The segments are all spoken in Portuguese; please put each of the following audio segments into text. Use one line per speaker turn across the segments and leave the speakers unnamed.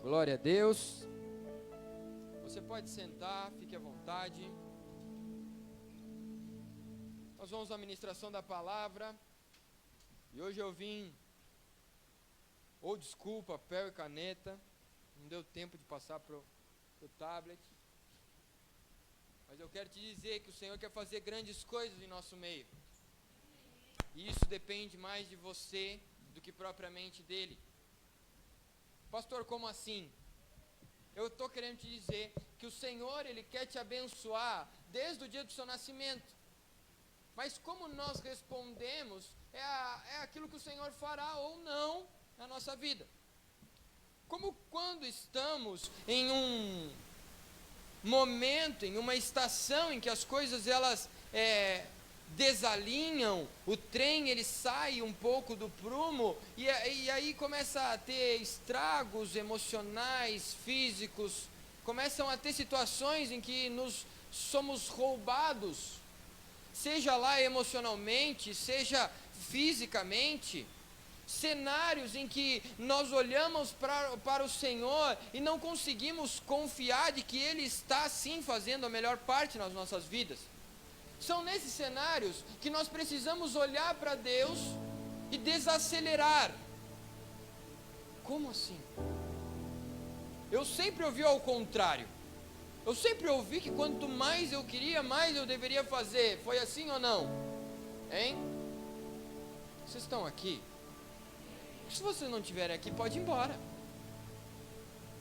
Glória a Deus. Você pode sentar, fique à vontade. Nós vamos à ministração da palavra. E hoje eu vim, desculpa, papel e caneta. Não deu tempo de passar pro tablet. Mas eu quero te dizer que o Senhor quer fazer grandes coisas em nosso meio. E isso depende mais de você do que propriamente dele. Pastor, como assim? Eu estou querendo te dizer que o Senhor, Ele quer te abençoar desde o dia do seu nascimento. Mas como nós respondemos, é aquilo que o Senhor fará ou não na nossa vida. Como quando estamos em um momento, em uma estação em que as coisas elas desalinham, o trem ele sai um pouco do prumo e aí começa a ter estragos emocionais, físicos, começam a ter situações em que somos roubados, seja lá emocionalmente, seja fisicamente, cenários em que nós olhamos para o Senhor e não conseguimos confiar de que Ele está sim fazendo a melhor parte nas nossas vidas. São nesses cenários que nós precisamos olhar para Deus e desacelerar. Como assim? Eu sempre ouvi ao contrário. Eu sempre ouvi que quanto mais eu queria, mais eu deveria fazer. Foi assim ou não? Hein? Vocês estão aqui? Se vocês não estiverem aqui, pode ir embora.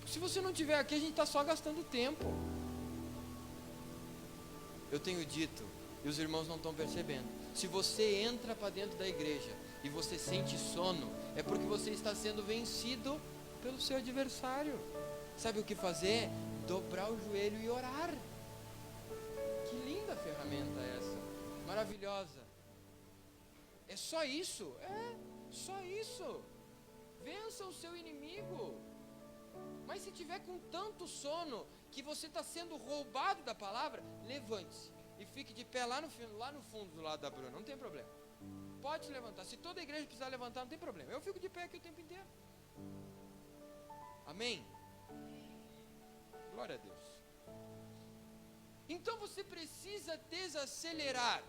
Se você não estiver aqui, a gente está só gastando tempo. Eu tenho dito, e os irmãos não estão percebendo, se você entra para dentro da igreja e você sente sono, é porque você está sendo vencido pelo seu adversário. Sabe o que fazer? Dobrar o joelho e orar. Que linda ferramenta essa, maravilhosa. É só isso? Só isso. Vença o seu inimigo. Mas se tiver com tanto sono que você está sendo roubado da palavra, levante-se e fique de pé lá no fundo do lado da Bruna, não tem problema. Pode se levantar, se toda a igreja precisar levantar, não tem problema. Eu fico de pé aqui o tempo inteiro. Amém? Glória a Deus. Então você precisa desacelerar.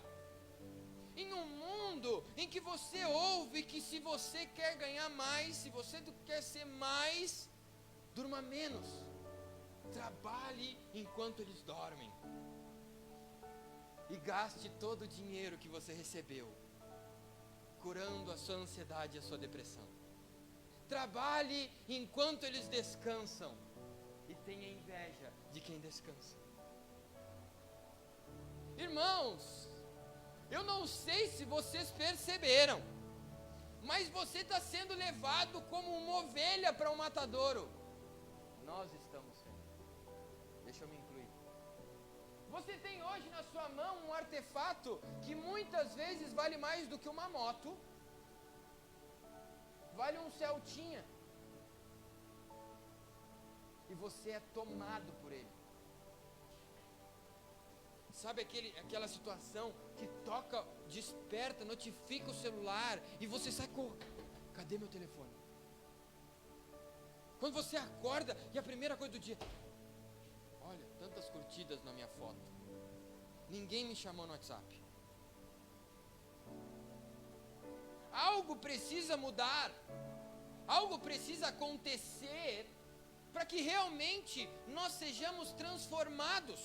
Em um mundo em que você ouve que se você quer ganhar mais, se você quer ser mais, durma menos. Trabalhe enquanto eles dormem. E gaste todo o dinheiro que você recebeu, curando a sua ansiedade e a sua depressão. Trabalhe enquanto eles descansam. E tenha inveja de quem descansa. Irmãos, eu não sei se vocês perceberam, mas você está sendo levado como uma ovelha para um matadouro. Nós estamos sendo. Deixa eu me incluir. Você tem hoje na sua mão um artefato que muitas vezes vale mais do que uma moto. Vale um Celtinha. E você é tomado por ele. Sabe aquela situação que toca, desperta, notifica o celular e você sai correndo. Cadê meu telefone? Quando você acorda e a primeira coisa do dia, olha, tantas curtidas na minha foto. Ninguém me chamou no WhatsApp. Algo precisa mudar. Algo precisa acontecer para que realmente nós sejamos transformados.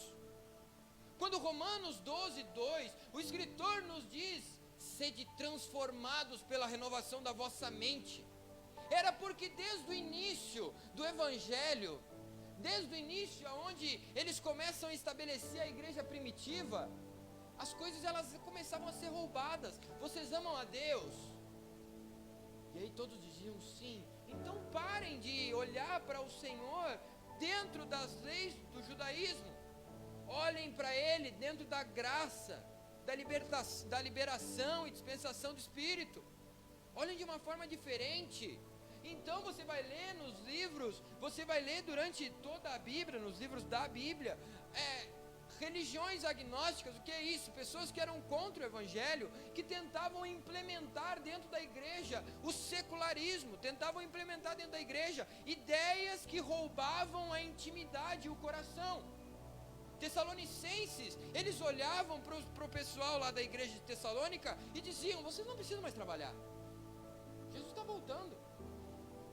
Quando Romanos 12:2, o escritor nos diz, sede transformados pela renovação da vossa mente. Era porque desde o início do evangelho, desde o início onde eles começam a estabelecer a igreja primitiva, as coisas elas começavam a ser roubadas. Vocês amam a Deus? E aí todos diziam sim. Então parem de olhar para o Senhor dentro das leis do judaísmo. Olhem para Ele dentro da graça, da liberação e dispensação do Espírito. Olhem de uma forma diferente. Então você vai ler nos livros, você vai ler durante toda a Bíblia, nos livros da Bíblia, religiões agnósticas. O que é isso? Pessoas que eram contra o evangelho, que tentavam implementar dentro da igreja o secularismo, tentavam implementar dentro da igreja ideias que roubavam a intimidade e o coração. Tessalonicenses, eles olhavam para o pessoal lá da igreja de Tessalônica e diziam: vocês não precisam mais trabalhar, Jesus está voltando.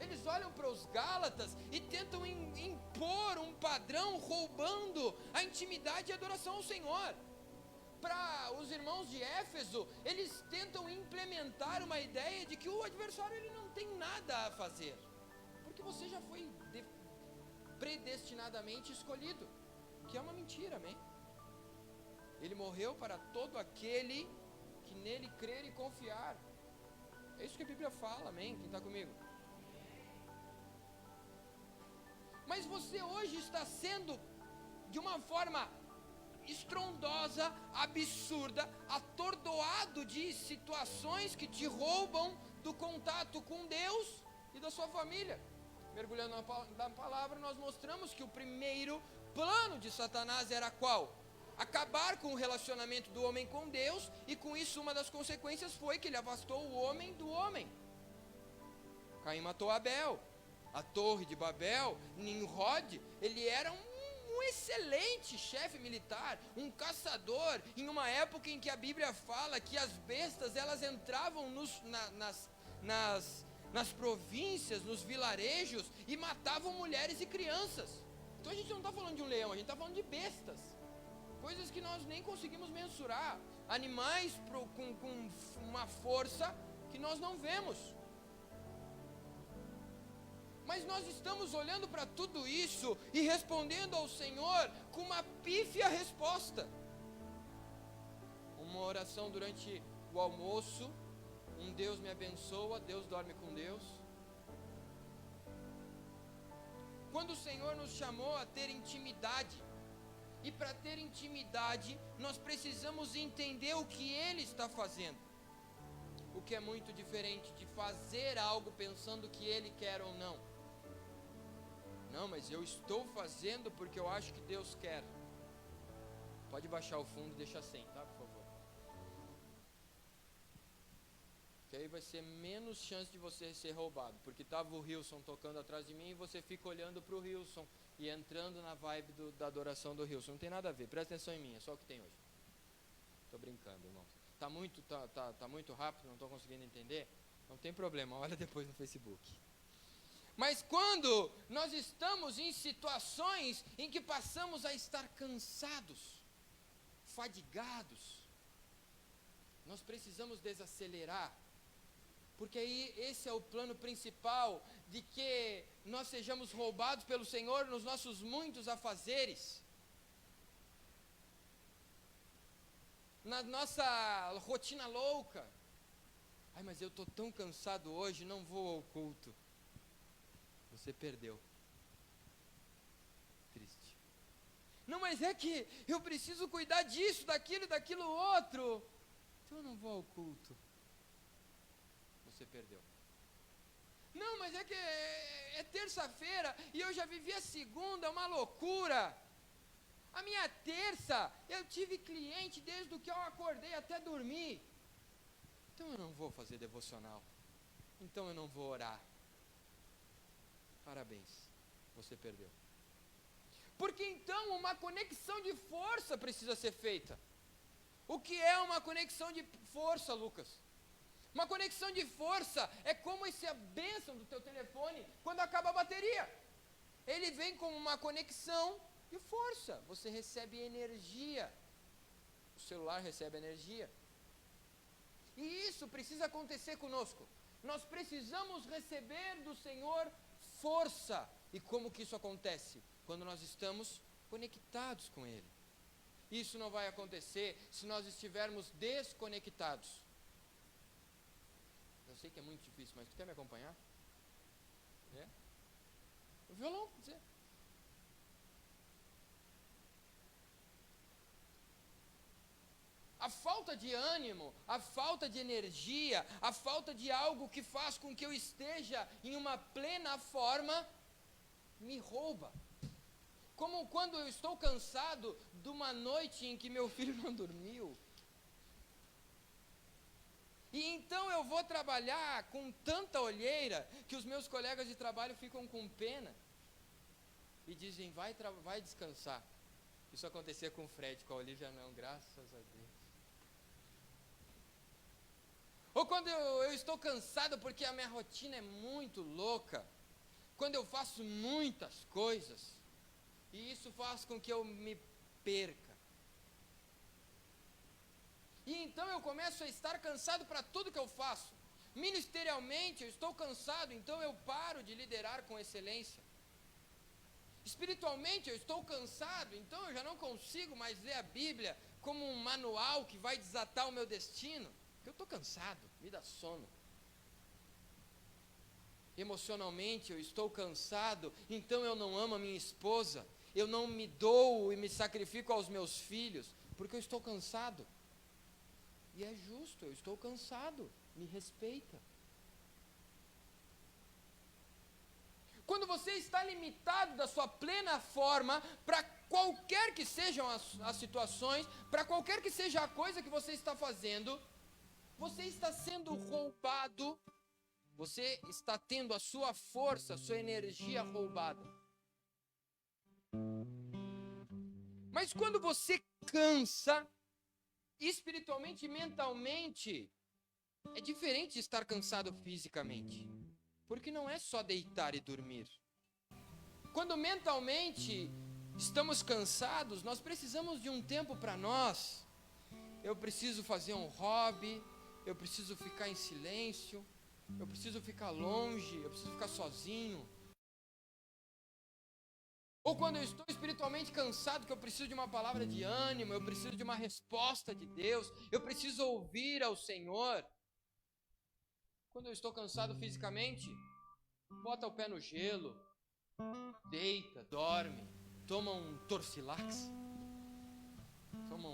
Eles olham para os Gálatas e tentam impor um padrão, roubando a intimidade e a adoração ao Senhor. Para os irmãos de Éfeso, eles tentam implementar uma ideia de que o adversário ele não tem nada a fazer, porque você já foi predestinadamente escolhido, que é uma mentira, amém? Ele morreu para todo aquele que nele crer e confiar. É isso que a Bíblia fala, amém? Quem está comigo? Mas você hoje está sendo, de uma forma estrondosa, absurda, atordoado de situações que te roubam do contato com Deus e da sua família. Mergulhando na palavra, nós mostramos que o primeiro plano de Satanás era qual? Acabar com o relacionamento do homem com Deus, e com isso uma das consequências foi que ele afastou o homem do homem. Caim matou Abel. A Torre de Babel, Nimrod, ele era um excelente chefe militar, um caçador, em uma época em que a Bíblia fala que as bestas, elas entravam nas províncias, nos vilarejos, e matavam mulheres e crianças. Então a gente não está falando de um leão, a gente está falando de bestas, coisas que nós nem conseguimos mensurar, animais com uma força que nós não vemos. Mas nós estamos olhando para tudo isso e respondendo ao Senhor com uma pífia resposta. Uma oração durante o almoço, um Deus me abençoa, Deus dorme com Deus. Quando o Senhor nos chamou a ter intimidade, e para ter intimidade, nós precisamos entender o que Ele está fazendo. O que é muito diferente de fazer algo pensando que Ele quer ou não. Não, mas eu estou fazendo porque eu acho que Deus quer. Pode baixar o fundo e deixar sem, tá, por favor? Que aí vai ser menos chance de você ser roubado. Porque estava o Hilson tocando atrás de mim e você fica olhando para o Hilson e entrando na vibe da adoração do Hilson. Não tem nada a ver, presta atenção em mim, é só o que tem hoje. Estou brincando, irmão. Tá muito rápido, não estou conseguindo entender? Não tem problema, olha depois no Facebook. Mas quando nós estamos em situações em que passamos a estar cansados, fadigados, nós precisamos desacelerar, porque aí esse é o plano principal de que nós sejamos roubados pelo Senhor nos nossos muitos afazeres, na nossa rotina louca. Ai, mas eu estou tão cansado hoje, não vou ao culto. Você perdeu. Triste. Não, mas é que eu preciso cuidar disso, daquilo outro. Então eu não vou ao culto. Você perdeu. Não, mas é que é terça-feira e eu já vivi a segunda, é uma loucura. A minha terça, eu tive cliente desde que eu acordei até dormir. Então eu não vou fazer devocional. Então eu não vou orar. Parabéns, você perdeu. Porque então uma conexão de força precisa ser feita. O que é uma conexão de força, Lucas? Uma conexão de força é como essa bênção do teu telefone quando acaba a bateria. Ele vem como uma conexão de força. Você recebe energia. O celular recebe energia. E isso precisa acontecer conosco. Nós precisamos receber do Senhor força. E como que isso acontece? Quando nós estamos conectados com Ele. Isso não vai acontecer se nós estivermos desconectados. Eu sei que é muito difícil, mas tu quer me acompanhar? É? O violão, quer dizer. A falta de ânimo, a falta de energia, a falta de algo que faz com que eu esteja em uma plena forma, me rouba. como quando eu estou cansado de uma noite em que meu filho não dormiu. E então eu vou trabalhar com tanta olheira que os meus colegas de trabalho ficam com pena e dizem, vai descansar. Isso acontecia com o Fred, com a Olivia não, graças a Deus. Ou quando eu estou cansado porque a minha rotina é muito louca, quando eu faço muitas coisas, e isso faz com que eu me perca. E então eu começo a estar cansado para tudo que eu faço. Ministerialmente eu estou cansado, então eu paro de liderar com excelência. Espiritualmente eu estou cansado, então eu já não consigo mais ler a Bíblia como um manual que vai desatar o meu destino. Porque eu estou cansado, me dá sono. Emocionalmente eu estou cansado, então eu não amo a minha esposa. Eu não me dou e me sacrifico aos meus filhos, porque eu estou cansado. E é justo, eu estou cansado, me respeita. Quando você está limitado da sua plena forma, para qualquer que sejam as situações, para qualquer que seja a coisa que você está fazendo, você está sendo roubado, você está tendo a sua força, a sua energia roubada. Mas quando você cansa, espiritualmente e mentalmente, é diferente de estar cansado fisicamente. Porque não é só deitar e dormir. Quando mentalmente estamos cansados, nós precisamos de um tempo para nós. Eu preciso fazer um hobby, eu preciso ficar em silêncio, eu preciso ficar longe, eu preciso ficar sozinho. Ou quando eu estou espiritualmente cansado, que eu preciso de uma palavra de ânimo, eu preciso de uma resposta de Deus, eu preciso ouvir ao Senhor. Quando eu estou cansado fisicamente, bota o pé no gelo, deita, dorme, toma um Torcilax, toma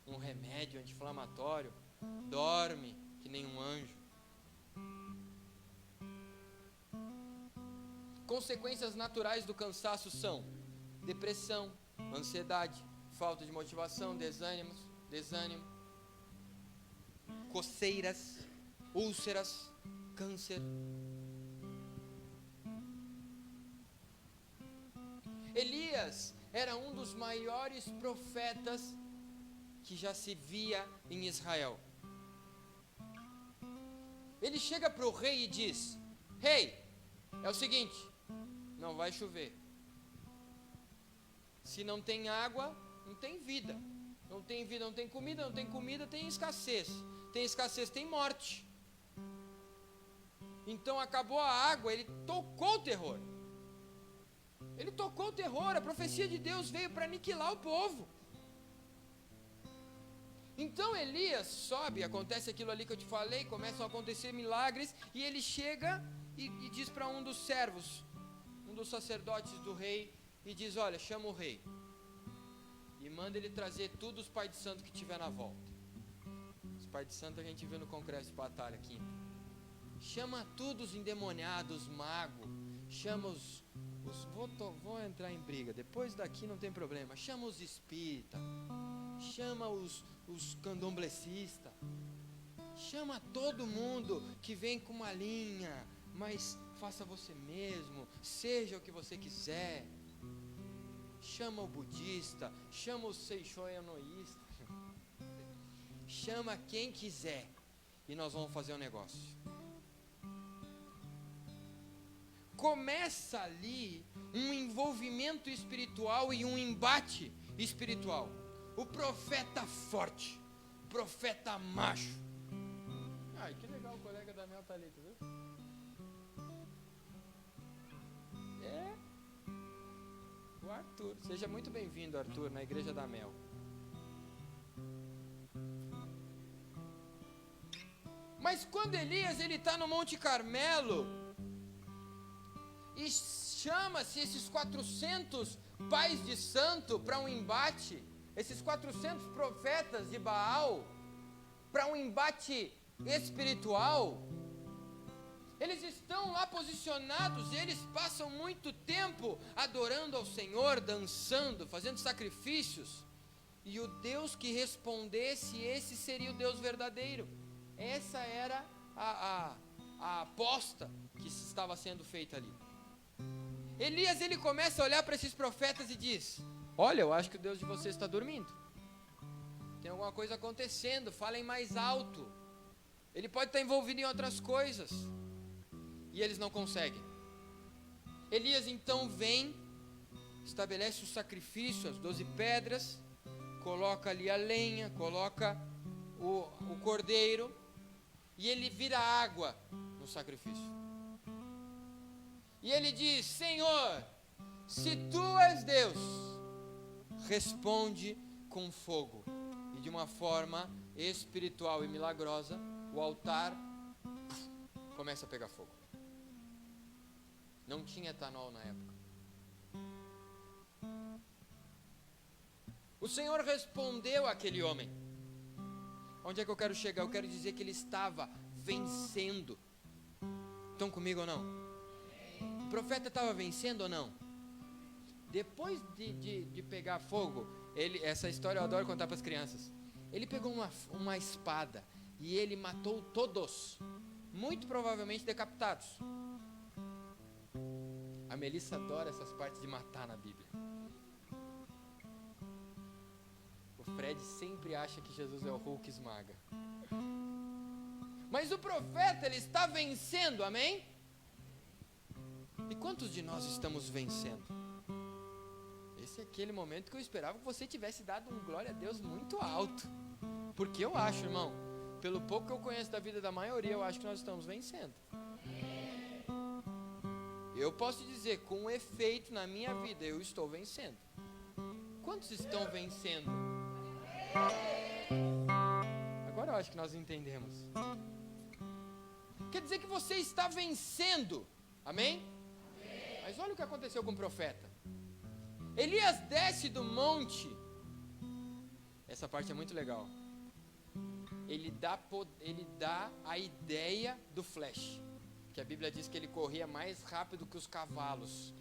um remédio anti-inflamatório, dorme que nem um anjo. Consequências naturais do cansaço são depressão, ansiedade, falta de motivação, desânimo, coceiras, úlceras, câncer. Elias era um dos maiores profetas que já se via em Israel. Ele chega para o rei e diz: Rei, é o seguinte, não vai chover. Se não tem água, não tem vida. Não tem vida, não tem comida, não tem comida, tem escassez. Tem escassez, tem morte. Então acabou a água, ele tocou o terror. Ele tocou o terror, a profecia de Deus veio para aniquilar o povo. Então Elias sobe, acontece aquilo ali que eu te falei, começam a acontecer milagres, e ele chega e diz para um dos servos, um dos sacerdotes do rei, e diz: olha, chama o rei, e manda ele trazer todos os pais de santo que tiver na volta. Os pais de santo a gente vê no congresso de batalha quinta. Chama todos os endemoniados, magos, chama vou entrar em briga, depois daqui não tem problema, chama os espíritas, chama os candomblecistas, chama todo mundo que vem com uma linha, mas faça você mesmo, seja o que você quiser. Chama o budista, chama o seixoyanoísta, chama quem quiser, e nós vamos fazer um negócio. Começa ali um envolvimento espiritual e um embate espiritual. O profeta forte, o profeta macho. Ai, que legal, o colega da Mel tá ali, tu viu? É o Arthur. Seja muito bem-vindo, Arthur, na igreja da Mel. Mas quando Elias ele está no Monte Carmelo e chama-se esses 400 pais de santo para um embate, esses 400 profetas de Baal para um embate espiritual, Eles estão lá posicionados, eles passam muito tempo adorando ao Senhor, dançando, fazendo sacrifícios. E o Deus que respondesse, esse seria o Deus verdadeiro. Essa era a aposta que estava sendo feita ali. Elias, ele começa a olhar para esses profetas e diz: olha, eu acho que o Deus de vocês está dormindo. Tem alguma coisa acontecendo, falem mais alto. Ele pode estar envolvido em outras coisas. E eles não conseguem. Elias então vem, estabelece o sacrifício, as 12 pedras, coloca ali a lenha, coloca o cordeiro, e ele vira água no sacrifício. E ele diz: Senhor, se tu és Deus, responde com fogo. E de uma forma espiritual e milagrosa, o altar começa a pegar fogo. Não tinha etanol na época. O Senhor respondeu àquele homem. Onde é que eu quero chegar? Eu quero dizer que ele estava vencendo. Estão comigo ou não? O profeta estava vencendo ou não? Depois de pegar fogo, essa história eu adoro contar para as crianças. Ele pegou uma espada e ele matou todos, muito provavelmente decapitados. A Melissa adora essas partes de matar na Bíblia. O Fred sempre acha que Jesus é o Hulk esmaga. Mas o profeta, ele está vencendo, amém? E quantos de nós estamos vencendo? Esse é aquele momento que eu esperava que você tivesse dado um glória a Deus muito alto. Porque eu acho, irmão, pelo pouco que eu conheço da vida da maioria, eu acho que nós estamos vencendo. Eu posso dizer, com efeito na minha vida, eu estou vencendo. Quantos estão vencendo? Agora eu acho que nós entendemos. Quer dizer que você está vencendo. Amém? Mas olha o que aconteceu com o profeta. Elias desce do monte. Essa parte é muito legal. Ele dá a ideia do flash. Que a Bíblia diz que ele corria mais rápido que os cavalos.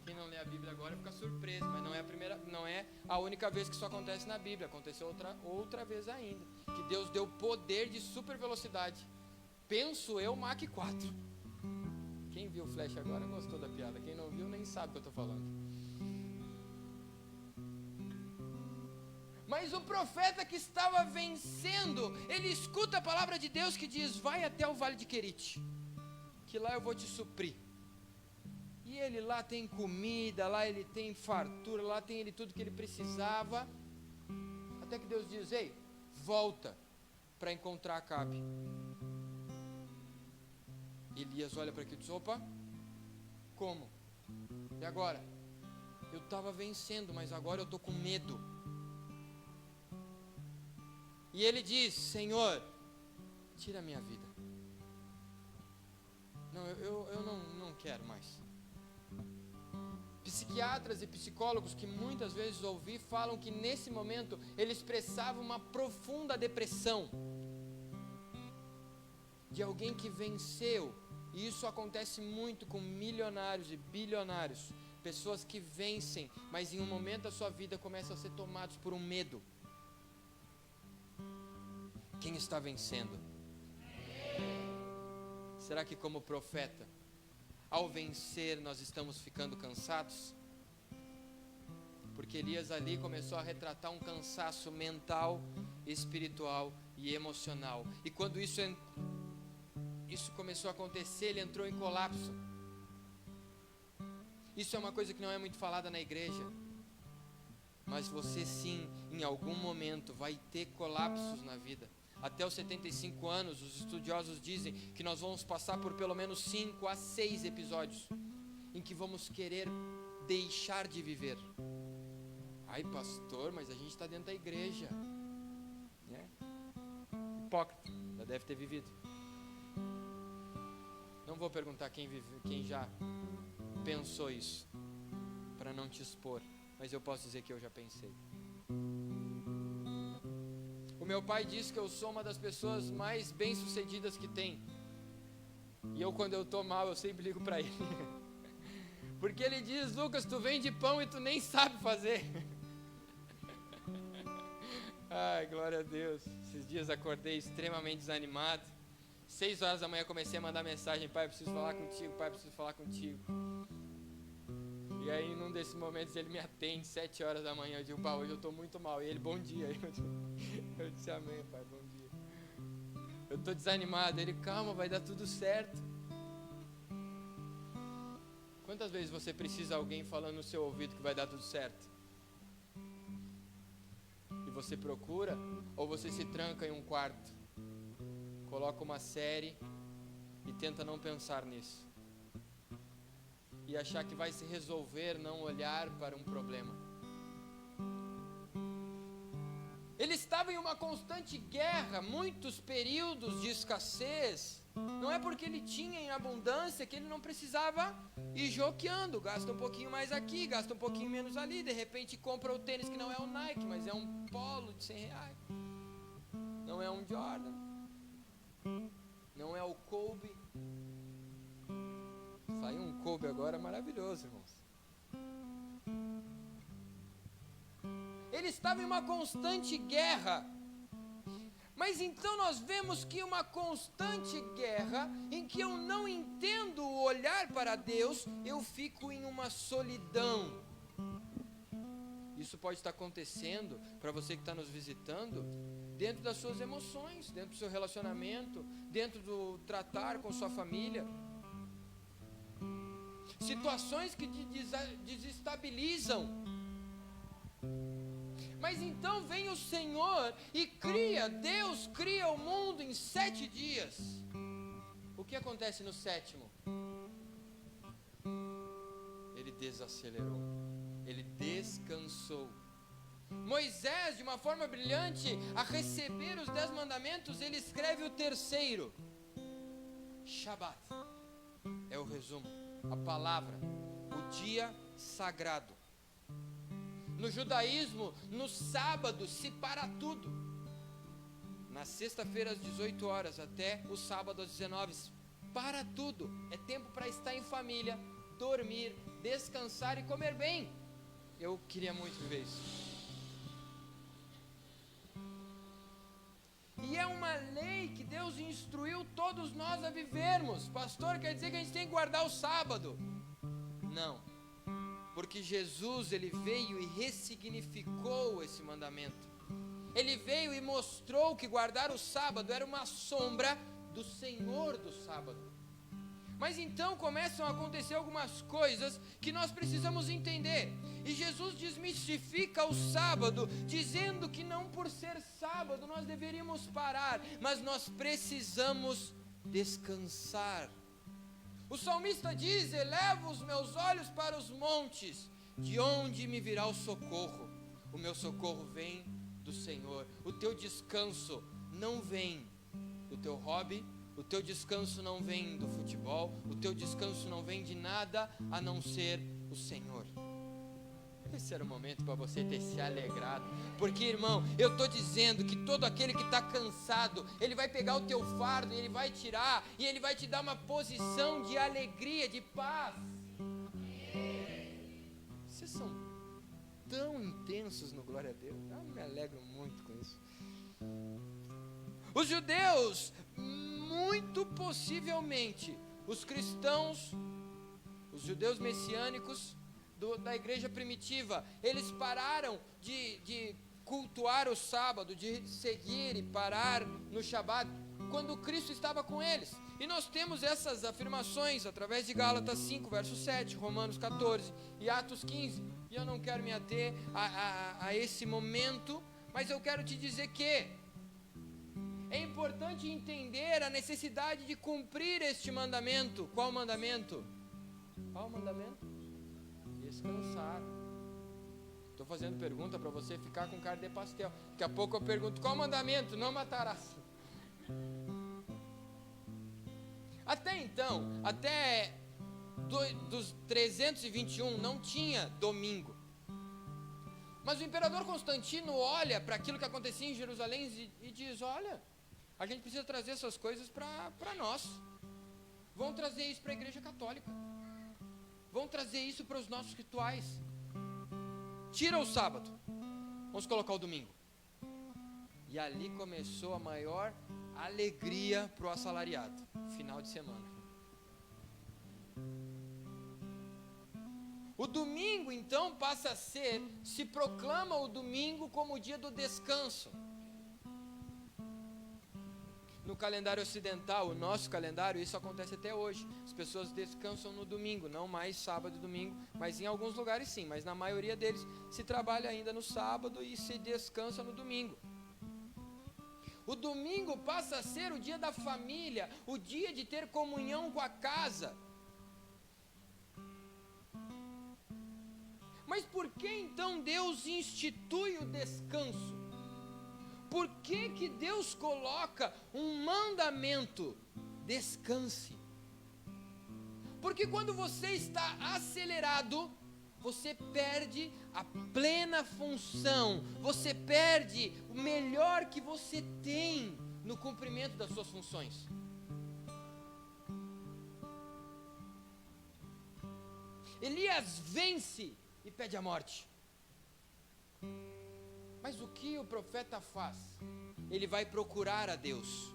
Quem não lê a Bíblia agora fica surpreso, mas não é a única vez que isso acontece na Bíblia. Aconteceu outra vez ainda, que Deus deu poder de super velocidade. Penso eu, Mach 4. Quem viu o flash agora gostou da piada. Quem não viu nem sabe o que eu estou falando. Mas o profeta que estava vencendo, ele escuta a palavra de Deus que diz: vai até o vale de Querite, que lá eu vou te suprir. E ele lá tem comida, lá ele tem fartura, lá tem ele tudo que ele precisava. Até que Deus diz: ei, volta para encontrar Acabe. Elias olha para aquilo e diz: opa, como? E agora? Eu estava vencendo, mas agora eu estou com medo. E ele diz: Senhor, tira a minha vida. Não, eu não quero mais. Psiquiatras e psicólogos que muitas vezes ouvi falam que nesse momento ele expressava uma profunda depressão de alguém que venceu. E isso acontece muito com milionários e bilionários, pessoas que vencem, mas em um momento da sua vida começam a ser tomados por um medo. Quem está vencendo? Será que como profeta, ao vencer nós estamos ficando cansados? Porque Elias ali começou a retratar um cansaço mental, espiritual e emocional. E quando isso começou a acontecer, ele entrou em colapso. Isso é uma coisa que não é muito falada na igreja. Mas você sim, em algum momento, vai ter colapsos na vida. Até os 75 anos, os estudiosos dizem que nós vamos passar por pelo menos 5 a 6 episódios em que vamos querer deixar de viver. Ai, pastor, mas a gente está dentro da igreja. Hipócrita, já deve ter vivido. Não vou perguntar quem já pensou isso, para não te expor, mas eu posso dizer que eu já pensei. O meu pai diz que eu sou uma das pessoas mais bem-sucedidas que tem, E eu, quando eu estou mal, eu sempre ligo para ele. Porque ele diz: Lucas, tu vende pão e tu nem sabe fazer. Ai, glória a Deus. Esses dias acordei extremamente desanimado. 6 horas da manhã comecei a mandar mensagem: pai, preciso falar contigo, pai, preciso falar contigo. E aí, num desses momentos, ele me atende, 7 horas da manhã. Eu digo: pá, hoje eu estou muito mal. E ele: bom dia. Eu disse: amém, pai, bom dia. Eu estou desanimado. Ele: calma, vai dar tudo certo. Quantas vezes você precisa de alguém falando no seu ouvido que vai dar tudo certo? E você procura? Ou você se tranca em um quarto, coloca uma série e tenta não pensar nisso? E achar que vai se resolver, não olhar para um problema. Ele estava em uma constante guerra, muitos períodos de escassez. Não é porque ele tinha em abundância que ele não precisava ir joqueando. Gasta um pouquinho mais aqui, gasta um pouquinho menos ali. De repente compra o tênis que não é o Nike, mas é um Polo de R$100. Não é um Jordan. Não é o Kobe. Saiu um Kobe agora maravilhoso, irmãos. Ele estava em uma constante guerra. Mas então nós vemos que uma constante guerra, em que eu não entendo o olhar para Deus, eu fico em uma solidão. Isso pode estar acontecendo para você que está nos visitando, dentro das suas emoções, dentro do seu relacionamento, dentro do tratar com sua família. Situações que te desestabilizam. Mas então vem o Senhor e Deus cria o mundo em 7 dias. O que acontece no 7º? Ele desacelerou, ele descansou. Moisés, de uma forma brilhante, a receber os 10 mandamentos, ele escreve o 3º. Shabat é o resumo, a palavra, o dia sagrado. No judaísmo, no sábado se para tudo. Na sexta-feira às 18 horas até o sábado às 19, para tudo. É tempo para estar em família, dormir, descansar e comer bem. Eu queria muito viver isso. E é uma lei que Deus instruiu todos nós a vivermos. Pastor, quer dizer que a gente tem que guardar o sábado? Não. Porque Jesus, ele veio e ressignificou esse mandamento. Ele veio e mostrou que guardar o sábado era uma sombra do Senhor do sábado. Mas então começam a acontecer algumas coisas que nós precisamos entender. E Jesus desmistifica o sábado, dizendo que não por ser sábado nós deveríamos parar, mas nós precisamos descansar. O salmista diz: elevo os meus olhos para os montes, de onde me virá o socorro? O meu socorro vem do Senhor. O teu descanso não vem do teu hobby, o teu descanso não vem do futebol, o teu descanso não vem de nada a não ser o Senhor. Esse era o momento para você ter se alegrado, porque, irmão, eu estou dizendo que todo aquele que está cansado, ele vai pegar o teu fardo, e ele vai tirar, e ele vai te dar uma posição de alegria, de paz. Vocês são tão intensos no glória a Deus, eu me alegro muito com isso. Os judeus, muito possivelmente, os cristãos, os judeus messiânicos, da igreja primitiva, eles pararam de cultuar o sábado, de seguir e parar no Shabat, quando Cristo estava com eles. E nós temos essas afirmações através de Gálatas 5, verso 7, Romanos 14 e Atos 15. E eu não quero me ater a esse momento, mas eu quero te dizer que é importante entender a necessidade de cumprir este mandamento. Qual mandamento? Qual mandamento? Descansar. Estou fazendo pergunta para você ficar com cara de pastel. Daqui a pouco eu pergunto: qual mandamento? Não matarás. Até então, até dos 321 não tinha domingo. Mas o imperador Constantino olha para aquilo que acontecia em Jerusalém e diz: olha, a gente precisa trazer essas coisas para nós. vão trazer isso para a igreja católica, vão trazer isso para os nossos rituais. Tira o sábado, vamos colocar o domingo. E ali começou a maior alegria para o assalariado, final de semana. O domingo então passa a ser, se proclama o domingo como o dia do descanso. No calendário ocidental, o nosso calendário, isso acontece até hoje. As pessoas descansam no domingo, não mais sábado e domingo, mas em alguns lugares sim, mas na maioria deles se trabalha ainda no sábado e se descansa no domingo. O domingo passa a ser o dia da família, o dia de ter comunhão com a casa. Mas por que então Deus institui o descanso? Por que Deus coloca um mandamento? Descanse. Porque quando você está acelerado, você perde a plena função, você perde o melhor que você tem no cumprimento das suas funções. Elias vence e pede a morte. Mas o que o profeta faz? Ele vai procurar a Deus.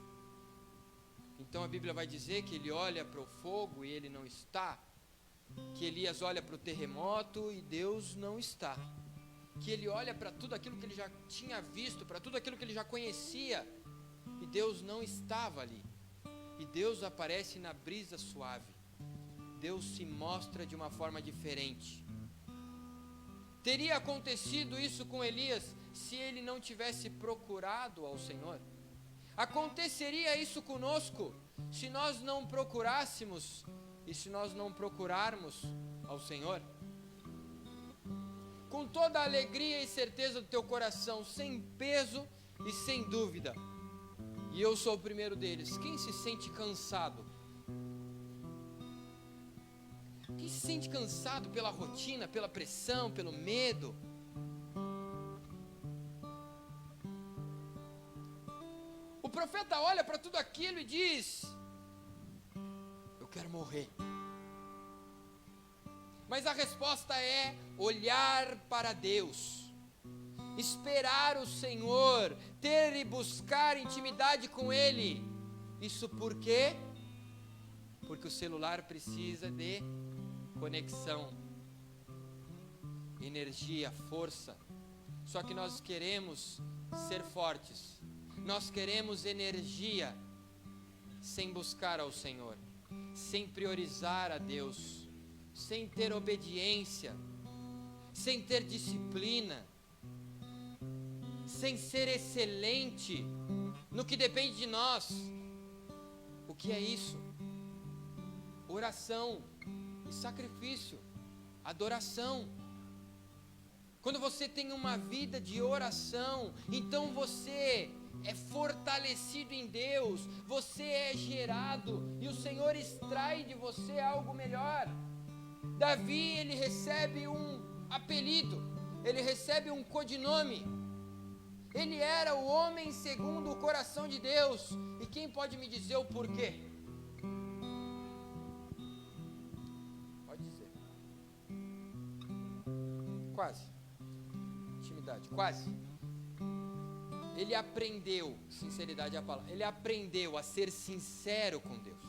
Então a Bíblia vai dizer que ele olha para o fogo e ele não está. Que Elias olha para o terremoto e Deus não está. Que ele olha para tudo aquilo que ele já tinha visto, para tudo aquilo que ele já conhecia, e Deus não estava ali. E Deus aparece na brisa suave. Deus se mostra de uma forma diferente. Teria acontecido isso com Elias se ele não tivesse procurado ao Senhor? Aconteceria isso conosco se nós não procurássemos e se nós não procurarmos ao Senhor? Com toda a alegria e certeza do teu coração, sem peso e sem dúvida. E eu sou o primeiro deles. Quem se sente cansado? Quem se sente cansado pela rotina, pela pressão, pelo medo? O profeta olha para tudo aquilo e diz: eu quero morrer. Mas a resposta é olhar para Deus, esperar o Senhor, ter e buscar intimidade com Ele. Isso por quê? Porque o celular precisa de conexão, energia, força. Só que nós queremos ser fortes, nós queremos energia sem buscar ao Senhor, sem priorizar a Deus, sem ter obediência, sem ter disciplina, sem ser excelente no que depende de nós. O que é isso? Oração e sacrifício, adoração. Quando você tem uma vida de oração, então você é fortalecido em Deus, você é gerado e o Senhor extrai de você algo melhor. Davi, ele recebe um apelido, ele recebe um codinome. Ele era o homem segundo o coração de Deus. E quem pode me dizer o porquê? Pode dizer. Quase. Intimidade, quase. Ele aprendeu, sinceridade é a palavra, ele aprendeu a ser sincero com Deus.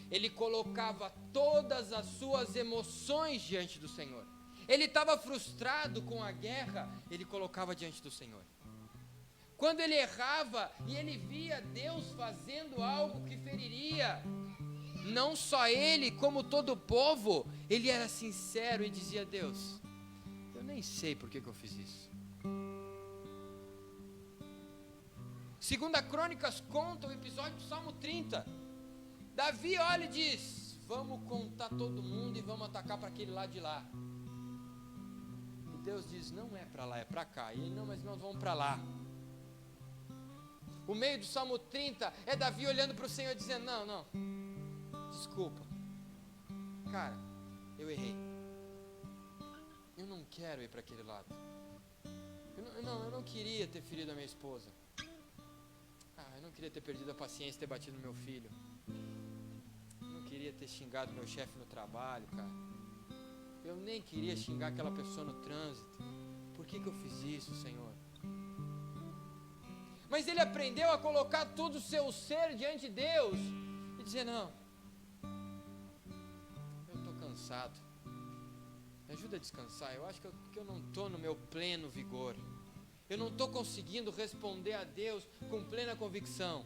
Ele colocava todas as suas emoções diante do Senhor. Ele estava frustrado com a guerra, ele colocava diante do Senhor. Quando ele errava e ele via Deus fazendo algo que feriria, não só ele, como todo o povo, ele era sincero e dizia: Deus, eu nem sei por que eu fiz isso. Segunda Crônicas conta o episódio do Salmo 30. Davi olha e diz: vamos contar todo mundo e vamos atacar para aquele lado de lá. E Deus diz: não é para lá, é para cá. E ele: não, mas nós vamos para lá. O meio do Salmo 30 é Davi olhando para o Senhor dizendo: não, desculpa, cara, eu errei, eu não quero ir para aquele lado, eu não queria ter ferido a minha esposa, eu não queria ter perdido a paciência, ter batido no meu filho, eu não queria queria ter xingado meu chefe no trabalho, cara. Eu nem queria xingar aquela pessoa no trânsito. Por que eu fiz isso, Senhor? Mas ele aprendeu a colocar todo o seu ser diante de Deus e dizer: não, eu estou cansado, me ajuda a descansar. Eu acho que eu não estou no meu pleno vigor, eu não estou conseguindo responder a Deus com plena convicção,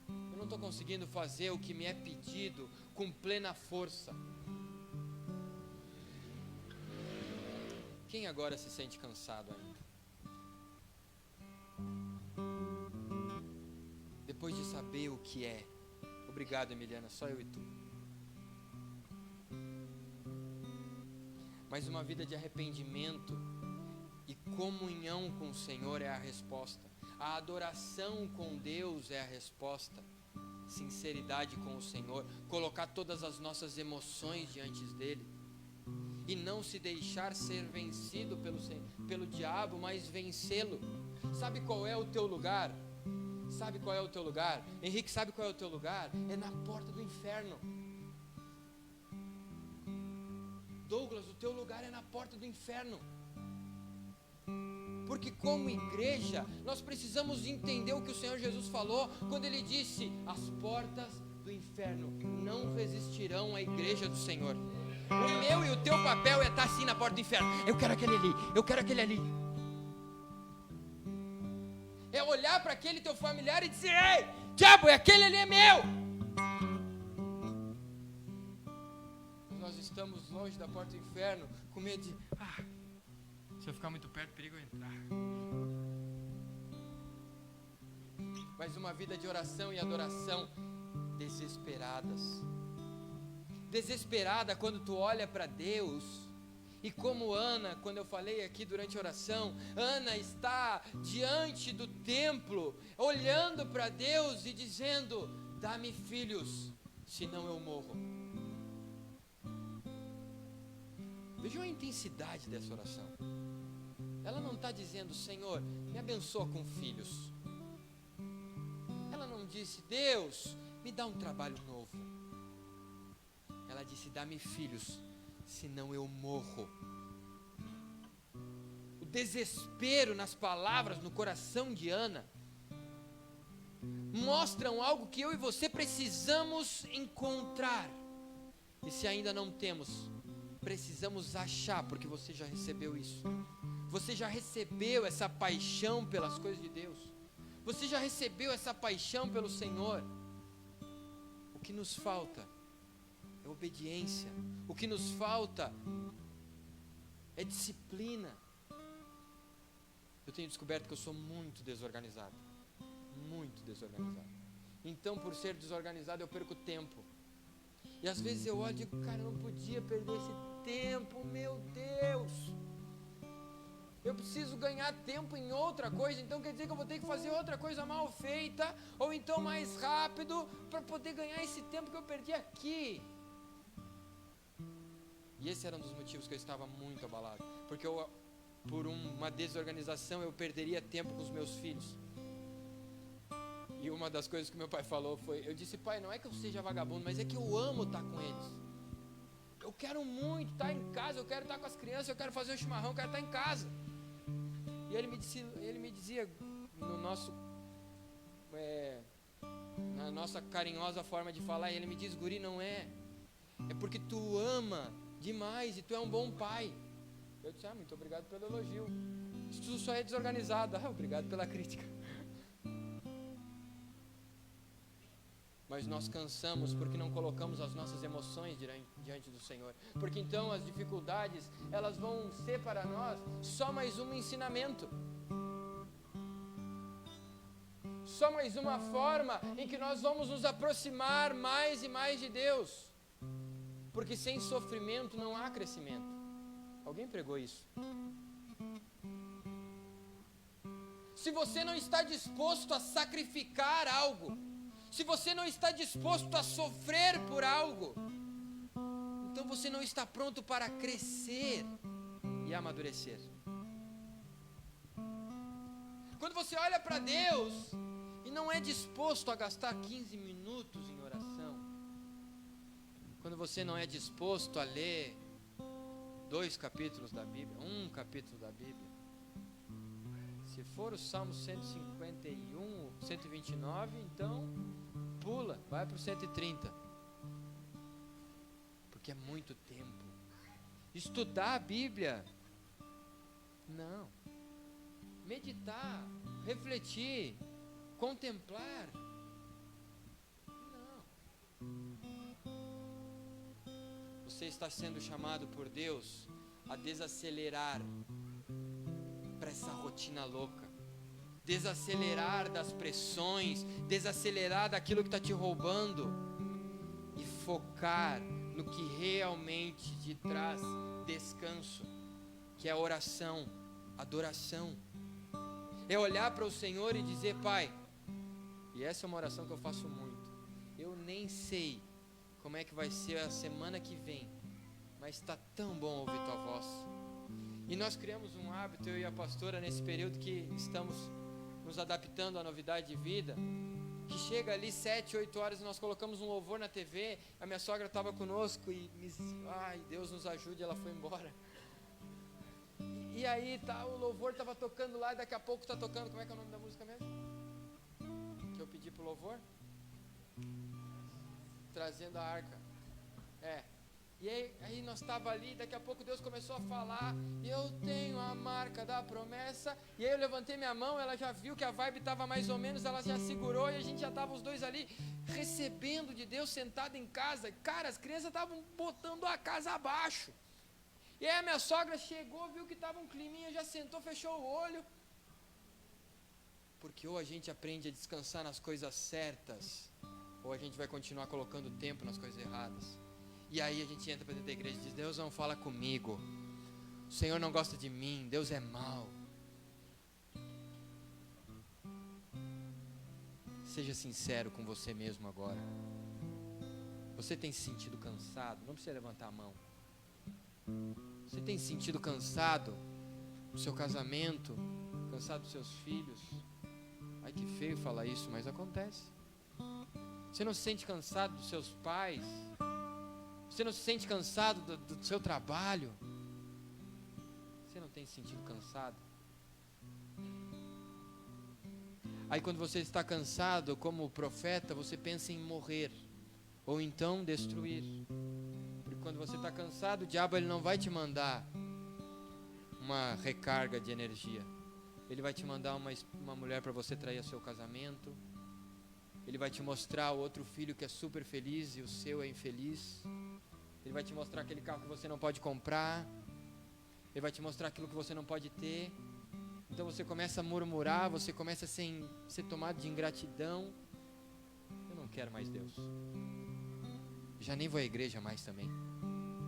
eu não estou conseguindo fazer o que me é pedido com plena força. Quem agora se sente cansado ainda? Depois de saber o que é. Obrigado, Emiliana, só eu e tu. Mas uma vida de arrependimento e comunhão com o Senhor é a resposta. A adoração com Deus é a resposta. Sinceridade com o Senhor, colocar todas as nossas emoções diante dele e não se deixar ser vencido pelo diabo, mas vencê-lo. Sabe qual é o teu lugar? Sabe qual é o teu lugar? Henrique, sabe qual é o teu lugar? É na porta do inferno. Douglas, o teu lugar é na porta do inferno. Porque como igreja, nós precisamos entender o que o Senhor Jesus falou quando Ele disse: as portas do inferno não resistirão à igreja do Senhor. O meu e o teu papel é estar assim na porta do inferno. Eu quero aquele ali, eu quero aquele ali. É olhar para aquele teu familiar e dizer: ei, diabo, aquele ali é meu. Nós estamos longe da porta do inferno, com medo de: se eu ficar muito perto, perigo eu entrar. Mas uma vida de oração e adoração desesperadas. Desesperada quando tu olha para Deus. E como Ana, quando eu falei aqui durante a oração, Ana está diante do templo, olhando para Deus e dizendo: dá-me filhos, senão eu morro. Vejam a intensidade dessa oração. Ela não está dizendo: Senhor, me abençoa com filhos. Ela não disse: Deus, me dá um trabalho novo. Ela disse: dá-me filhos, senão eu morro. O desespero nas palavras, no coração de Ana, mostram algo que eu e você precisamos encontrar. E se ainda não temos, precisamos achar, porque você já recebeu isso. Você já recebeu essa paixão pelas coisas de Deus. Você já recebeu essa paixão pelo Senhor. O que nos falta é obediência. O que nos falta é disciplina. Eu tenho descoberto que eu sou muito desorganizado. Muito desorganizado. Então, por ser desorganizado, eu perco tempo. E às vezes eu olho e digo: cara, eu não podia perder esse tempo, meu Deus. Eu preciso ganhar tempo em outra coisa, então quer dizer que eu vou ter que fazer outra coisa mal feita, ou então mais rápido, para poder ganhar esse tempo que eu perdi aqui. E esse era um dos motivos que eu estava muito abalado, porque por uma desorganização eu perderia tempo com os meus filhos. E uma das coisas que meu pai falou foi, eu disse: pai, não é que eu seja vagabundo, mas é que eu amo estar com eles. Eu quero muito estar em casa, eu quero estar com as crianças, eu quero fazer um chimarrão, eu quero estar em casa. E ele me dizia na nossa carinhosa forma de falar, ele me diz: guri, não é porque tu ama demais e tu é um bom pai. Eu disse: muito obrigado pelo elogio. Tu só é desorganizado. Obrigado pela crítica. Mas nós cansamos porque não colocamos as nossas emoções diante do Senhor. Porque então as dificuldades, elas vão ser para nós só mais um ensinamento. Só mais uma forma em que nós vamos nos aproximar mais e mais de Deus. Porque sem sofrimento não há crescimento. Alguém pregou isso? Se você não está disposto a sacrificar algo, se você não está disposto a sofrer por algo, então você não está pronto para crescer e amadurecer. Quando você olha para Deus e não é disposto a gastar 15 minutos em oração, quando você não é disposto a ler 2 capítulos da Bíblia, 1 capítulo da Bíblia, se for o Salmo 151, 129, então pula, vai para o 130, porque é muito tempo. Estudar a Bíblia, não. Meditar, refletir, contemplar, não. Você está sendo chamado por Deus a desacelerar para essa rotina louca, desacelerar das pressões, desacelerar daquilo que está te roubando e focar no que realmente te traz descanso, que é a oração, adoração. É olhar para o Senhor e dizer: Pai, e essa é uma oração que eu faço muito, eu nem sei como é que vai ser a semana que vem, mas está tão bom ouvir tua voz. E nós criamos um hábito, eu e a pastora, nesse período que estamos nos adaptando à novidade de vida, que chega ali 7, 8 horas e nós colocamos um louvor na TV. A minha sogra estava conosco e Deus nos ajude, ela foi embora. E aí tá, o louvor estava tocando lá e daqui a pouco está tocando, como é que é o nome da música mesmo? Que eu pedi pro louvor? Trazendo a arca. E aí nós estava ali, daqui a pouco Deus começou a falar, eu tenho a marca da promessa, e aí eu levantei minha mão, ela já viu que a vibe estava mais ou menos, ela já segurou, e a gente já estava os dois ali, recebendo de Deus, sentado em casa. Cara, as crianças estavam botando a casa abaixo, e aí a minha sogra chegou, viu que estava um climinha, já sentou, fechou o olho, porque ou a gente aprende a descansar nas coisas certas, ou a gente vai continuar colocando tempo nas coisas erradas. E aí a gente entra para dentro da igreja e diz: Deus não fala comigo, o Senhor não gosta de mim, Deus é mau. Seja sincero com você mesmo agora. Você tem se sentido cansado? Não precisa levantar a mão. Você tem se sentido cansado do seu casamento, cansado dos seus filhos? Ai, que feio falar isso, mas acontece. Você não se sente cansado dos seus pais? Você não se sente cansado do seu trabalho? Você não tem se sentido cansado? Aí quando você está cansado, como profeta, você pensa em morrer, ou então destruir. Porque quando você está cansado, o diabo ele não vai te mandar uma recarga de energia. Ele vai te mandar uma mulher para você trair o seu casamento. Ele vai te mostrar o outro filho que é super feliz e o seu é infeliz. Ele vai te mostrar aquele carro que você não pode comprar. Ele vai te mostrar aquilo que você não pode ter. Então você começa a murmurar, você começa a ser tomado de ingratidão. Eu não quero mais Deus. Já nem vou à igreja mais também.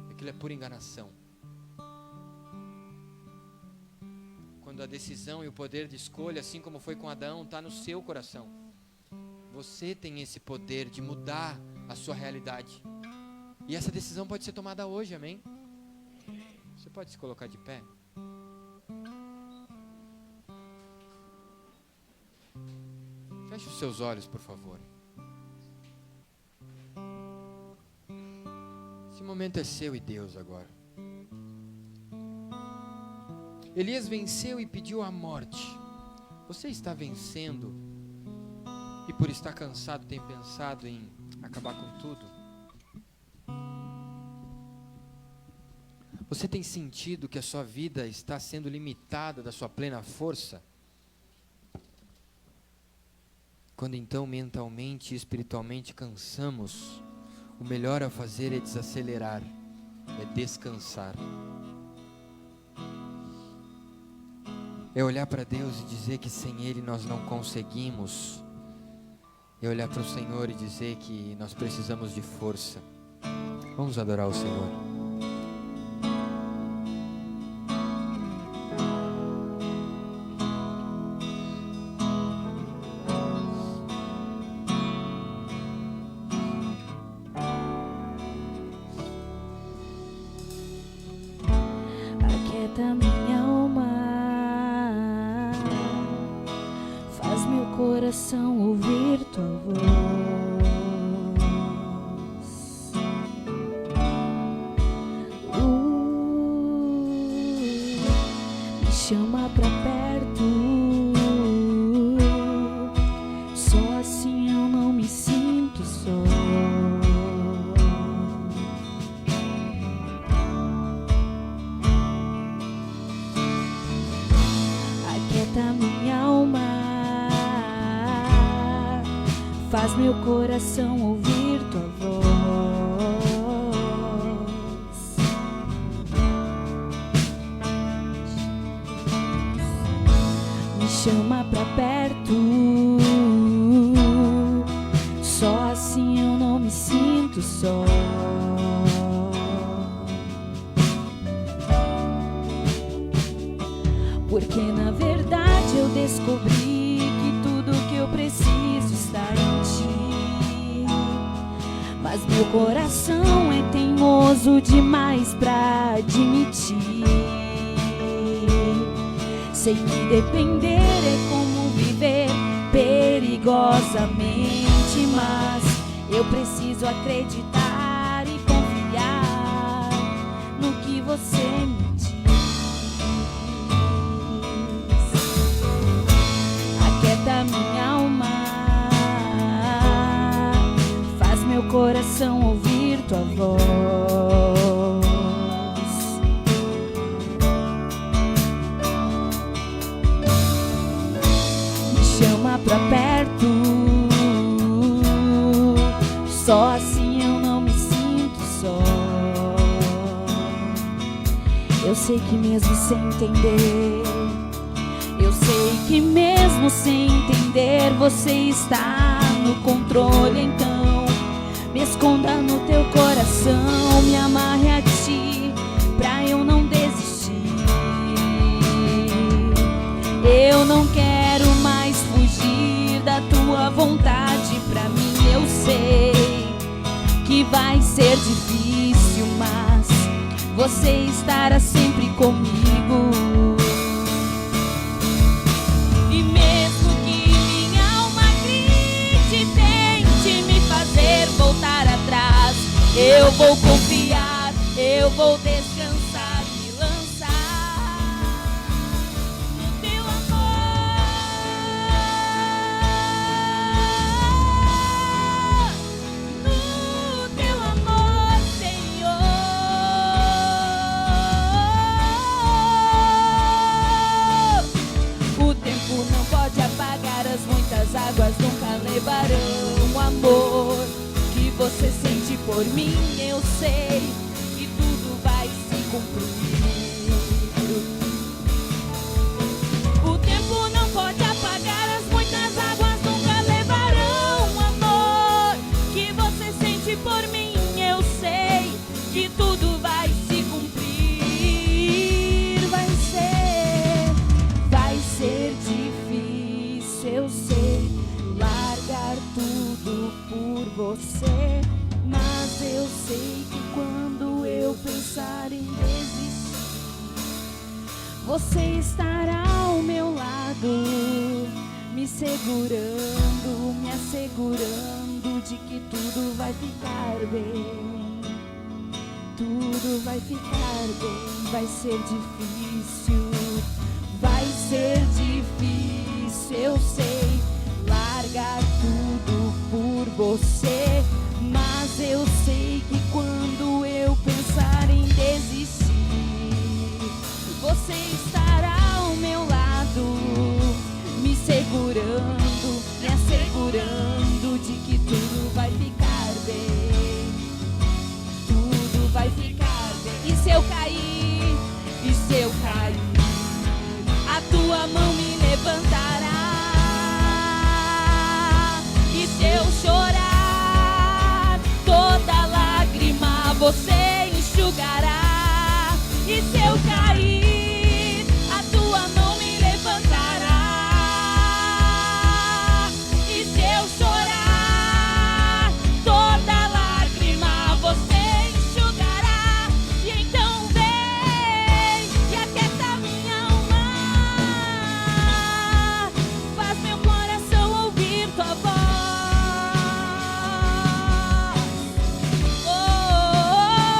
Aquilo é pura enganação. Quando a decisão e o poder de escolha, assim como foi com Adão, está no seu coração. Você tem esse poder de mudar a sua realidade. E essa decisão pode ser tomada hoje, amém? Você pode se colocar de pé? Feche os seus olhos, por favor. Esse momento é seu e Deus agora. Elias venceu e pediu a morte. Você está vencendo e por estar cansado tem pensado em acabar com tudo? Você tem sentido que a sua vida está sendo limitada da sua plena força? Quando então mentalmente e espiritualmente cansamos, o melhor a fazer é desacelerar, é descansar. É olhar para Deus e dizer que sem Ele nós não conseguimos. É olhar para o Senhor e dizer que nós precisamos de força. Vamos adorar o Senhor.
Aquieta minha alma, faz meu coração ouvir tua voz. faz meu coração ouvir tua voz. Me chama pra perto, só assim eu não me sinto só. Porque na verdade eu descobri que tudo que eu preciso está em ti. Mas meu coração é teimoso demais pra admitir. Sei que depender é como viver perigosamente, mas eu preciso acreditar e confiar no que você me diz. Aquieta minha alma, faz meu coração ouvir tua voz. Me chama pra perto, só assim eu não me sinto só. Eu sei que mesmo sem entender, eu sei que mesmo sem entender, você está no controle. Então me esconda no teu coração, me amarre a ti pra eu não desistir. Eu não quero mais fugir da tua vontade pra mim. Eu sei que vai ser difícil, mas você estará sempre comigo. E mesmo que minha alma grite, tente me fazer voltar atrás, eu vou confiar, eu vou descansar, me lançar no teu amor, no teu amor, Senhor. O tempo não pode apagar as muitas águas, nunca levarão o amor que você sente por mim. Eu sei que tudo vai se cumprir. O tempo não pode apagar as muitas águas, nunca levarão o amor que você sente por mim. Eu sei que tudo vai se cumprir. Vai ser difícil, eu sei, largar tudo por você. Mas eu sei que quando eu pensar em desistir, você estará ao meu lado, me segurando, me assegurando de que tudo vai ficar bem. Tudo vai ficar bem. Vai ser difícil, vai ser difícil, eu sei, largar tudo por você. Mas eu sei que quando eu pensar em desistir, você estará ao meu lado, me segurando, me assegurando de que tudo vai ficar bem. Tudo vai ficar bem. E se eu cair, e se eu cair, a tua mão me levantará. E se eu chorar, toda lágrima você enxugará. E se eu cair, a tua mão me levantará. E se eu chorar, toda lágrima você enxugará. E então vem e aquieta minha alma, faz meu coração ouvir tua voz. Oh, oh, oh.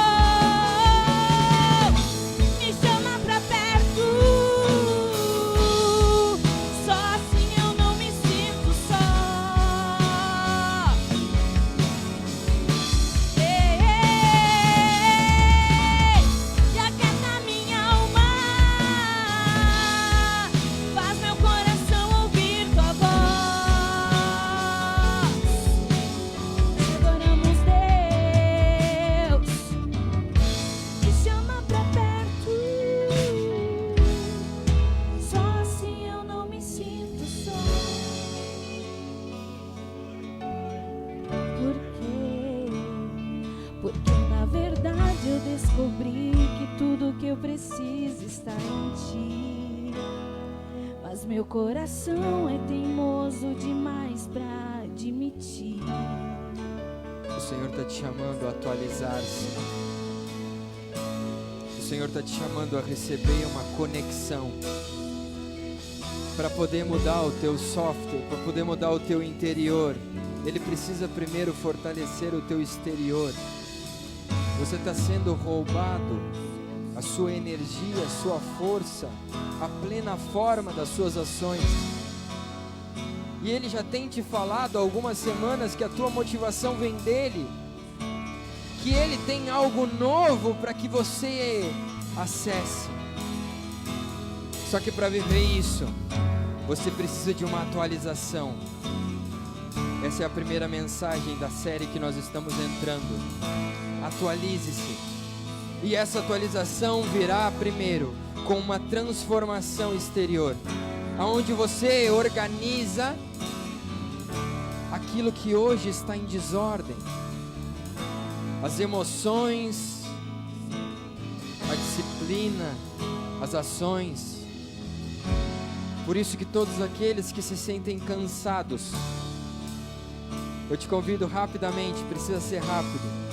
que eu preciso estar em ti. Mas meu coração é teimoso demais pra admitir.
O Senhor está te chamando a atualizar-se. O Senhor está te chamando a receber uma conexão. Para poder mudar o teu software, para poder mudar o teu interior, Ele precisa primeiro fortalecer o teu exterior. Você está sendo roubado, a sua energia, a sua força, a plena forma das suas ações. E Ele já tem te falado há algumas semanas que a tua motivação vem dEle, que Ele tem algo novo para que você acesse. Só que para viver isso, você precisa de uma atualização. Essa é a primeira mensagem da série que nós estamos entrando. Atualize-se. E essa atualização virá primeiro com uma transformação exterior, aonde você organiza aquilo que hoje está em desordem. As emoções, a disciplina, as ações. Por isso que todos aqueles que se sentem cansados, eu te convido rapidamente, precisa ser rápido,